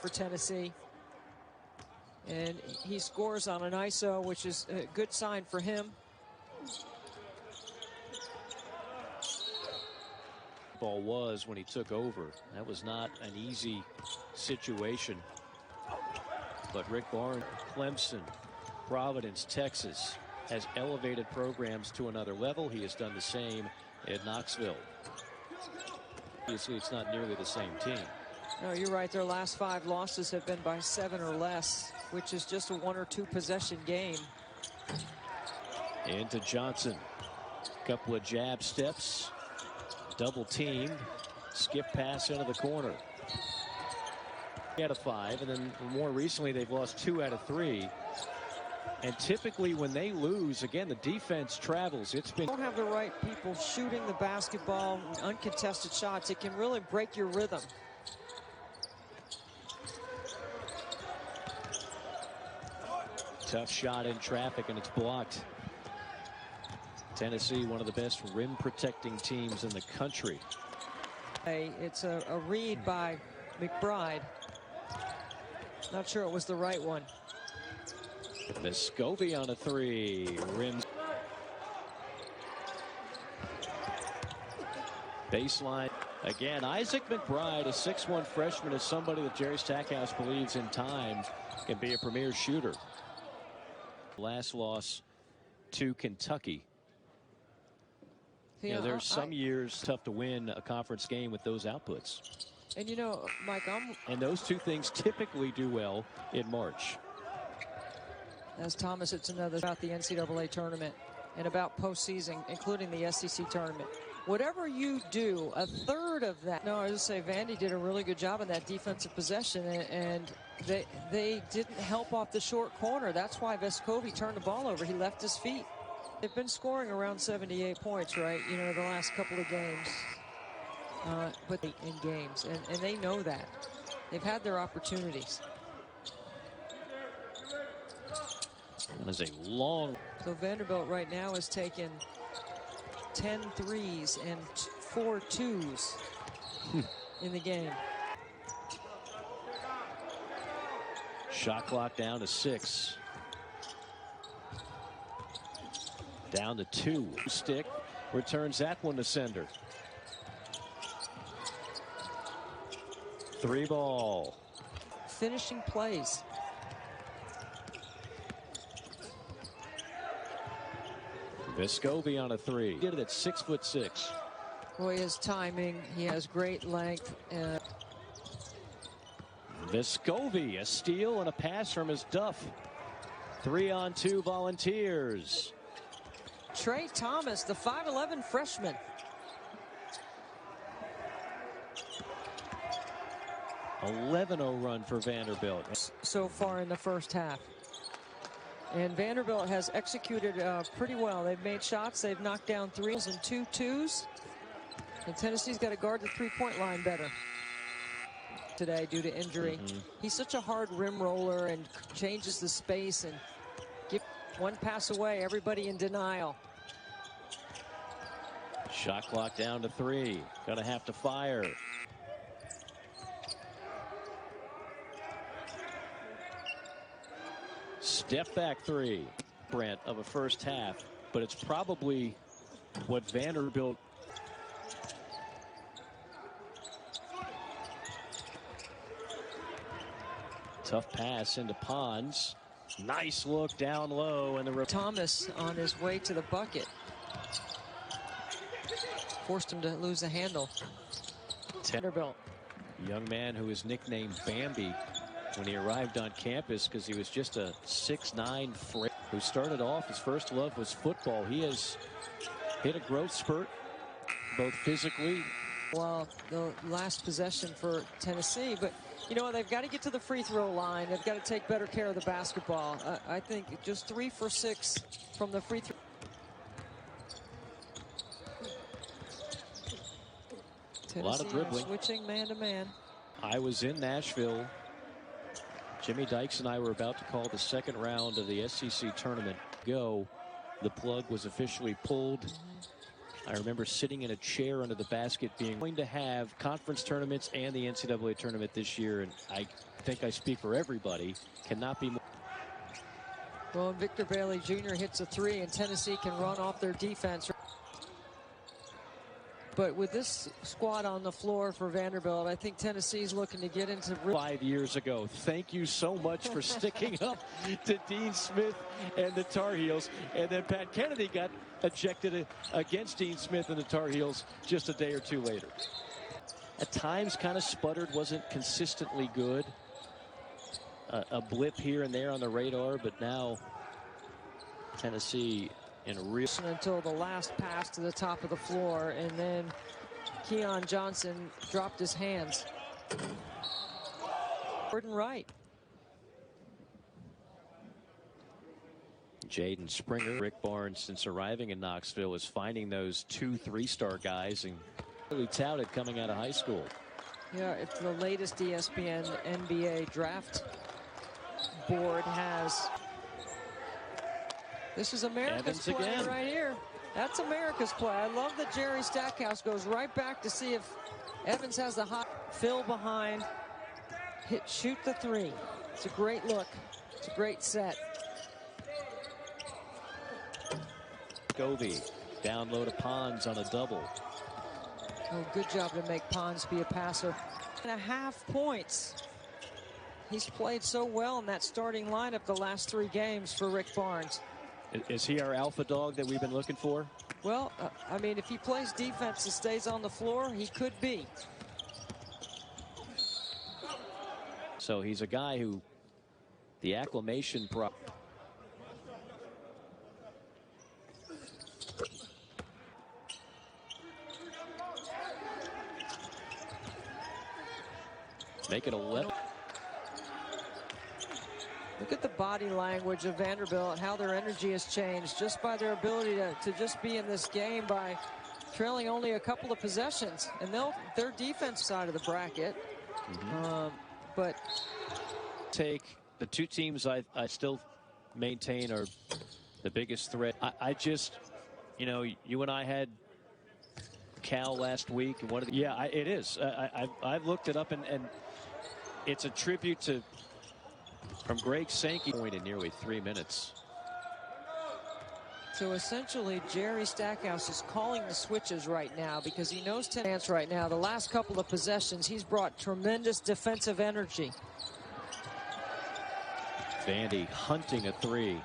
for Tennessee. And he scores on an ISO, which is a good sign for him. Ball was when he took over. That was not an easy situation. But Rick Barnes, Clemson, Providence, Texas, has elevated programs to another level. He has done the same at Knoxville. Obviously, it's not nearly the same team. No, you're right. Their last 5 losses have been by 7 or less, which is just a 1 or 2 possession game. Into Johnson. Couple of jab steps. Double teamed. Skip pass into the corner. 3 out of 5, and then more recently they've lost 2 out of 3. And typically when they lose, again, the defense travels. It's been... Don't have the right people shooting the basketball, uncontested shots. It can really break your rhythm. Tough shot in traffic, and it's blocked. Tennessee, one of the best rim protecting teams in the country. It's a read by McBride. Not sure it was the right one. Vescovi on a 3. Rims. Baseline. Again, Isaac McBride, a 6'1" freshman, is somebody that Jerry Stackhouse believes in time can be a premier shooter. Last loss to Kentucky. Yeah, there's some years tough to win a conference game with those outputs. And you know, Mike, and those two things typically do well in March. As Thomas, it's another about the NCAA tournament and about postseason, including the SEC tournament. Whatever you do, a third of that. No, I was going to say Vandy did a really good job in that defensive possession, and they didn't help off the short corner. That's why Vescovi turned the ball over. He left his feet. They've been scoring around 78 points, right? You know, the last couple of games. But in games, and they know that. They've had their opportunities. That is a long... So Vanderbilt right now has taken 10 threes and 4 twos in the game. Shot clock down to 6. Down to 2. Stick returns that one to sender. 3 ball. Finishing plays. Vescovi on a 3. Did it at 6'6". Boy, his timing. He has great length. Vescovi, a steal and a pass from his Duff. 3-on-2 Volunteers. Trey Thomas, the 5'11" freshman. A 11-0 run for Vanderbilt so far in the first half. And Vanderbilt has executed pretty well. They've made shots. They've knocked down 3s and 2 twos. And Tennessee's got to guard the 3-point line better today due to injury. He's such a hard rim roller and changes the space and give one pass away. Everybody in denial. Shot clock down to 3. Gonna have to fire. Step back 3. Brent of a first half, but it's probably what Vanderbilt. Tough pass into Pons. Nice look down low, and the Thomas on his way to the bucket. Forced him to lose the handle. Vanderbilt. Young man who is nicknamed Bambi when he arrived on campus because he was just a 6'9" frame who started off, his first love was football. He has hit a growth spurt, both physically. Well, the last possession for Tennessee, but you know what? They've got to get to the free throw line. They've got to take better care of the basketball. I think just 3 for 6 from the free throw. Tennessee, a lot of dribbling. Switching man to man. I was in Nashville. Jimmy Dykes and I were about to call the second round of the SEC tournament. The plug was officially pulled. I remember sitting in a chair under the basket being going to have conference tournaments and the NCAA tournament this year, and I think I speak for everybody, cannot be more. Well, Victor Bailey Jr. hits a three, and Tennessee can run off their defense. But with this squad on the floor for Vanderbilt, I think Tennessee's looking to get into 5 years ago. Thank you so much for sticking up to Dean Smith and the Tar Heels. And then Pat Kennedy got ejected against Dean Smith and the Tar Heels just a day or two later. At times kind of sputtered, wasn't consistently good. A blip here and there on the radar, but now Tennessee in a real... Until the last pass to the top of the floor, and then Keon Johnson dropped his hands. Gordon Wright. Jaden Springer. Rick Barnes, since arriving in Knoxville, is finding those 2 3-star guys and really touted coming out of high school. Yeah, if the latest ESPN NBA draft board has... This is America's Evans play again. right here. That's America's play. I love that Jerry Stackhouse goes right back to see if Evans has the hot fill behind. Shoot the three. It's a great look. It's a great set. Scovey down low to Pons on a double. Oh, good job to make Pons be a passer. 1.5 points. He's played so well in that starting lineup the last 3 games for Rick Barnes. Is he our alpha dog that we've been looking for? Well, I mean, if he plays defense and stays on the floor, he could be. So he's a guy who the acclimation make it 11. Look at the body language of Vanderbilt, how their energy has changed just by their ability to just be in this game by trailing only a couple of possessions. And their defense side of the bracket. But take the 2 teams I still maintain are the biggest threat. I just, you know, you and I had Cal last week. And it is. I've looked it up, and it's a tribute to from Greg Sankey point in nearly 3 minutes. So essentially, Jerry Stackhouse is calling the switches right now because he knows Tennessee right now. The last couple of possessions, he's brought tremendous defensive energy. Vandy hunting a 3.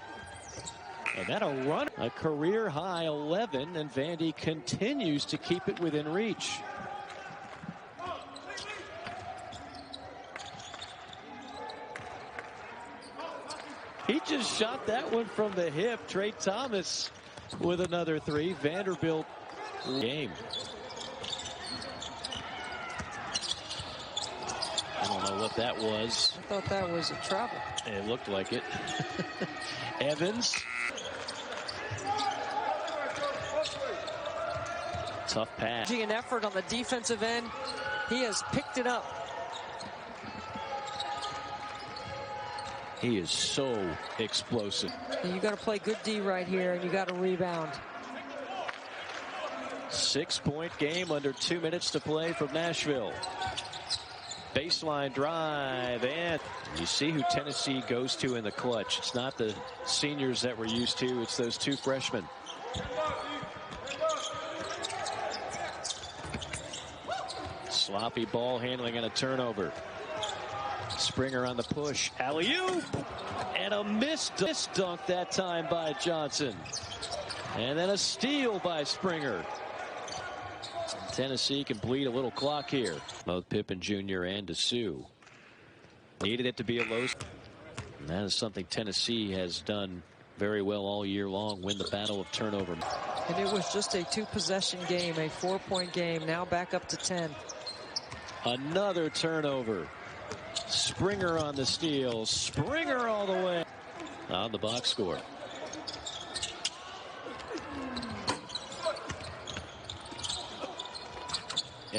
And that a run. A career high 11, and Vandy continues to keep it within reach. He just shot that one from the hip. Trey Thomas with another 3. Vanderbilt game. I don't know what that was. I thought that was a travel. It looked like it. Evans. Tough pass. An effort on the defensive end. He has picked it up. He is so explosive. And you got to play good D right here, and you got to rebound. 6-point game under 2 minutes to play from Nashville. Baseline drive, and you see who Tennessee goes to in the clutch. It's not the seniors that we're used to. It's those 2 freshmen. Sloppy ball handling and a turnover. Springer on the push. Alley-oop! And a missed dunk that time by Johnson. And then a steal by Springer. Tennessee can bleed a little clock here. Both Pippen Jr. and DeSue. Needed it to be a low. And that is something Tennessee has done very well all year long. Win the battle of turnover. And it was just a 2-possession game, a 4-point game. Now back up to 10. Another turnover. Springer on the steal. Springer all the way on the box score.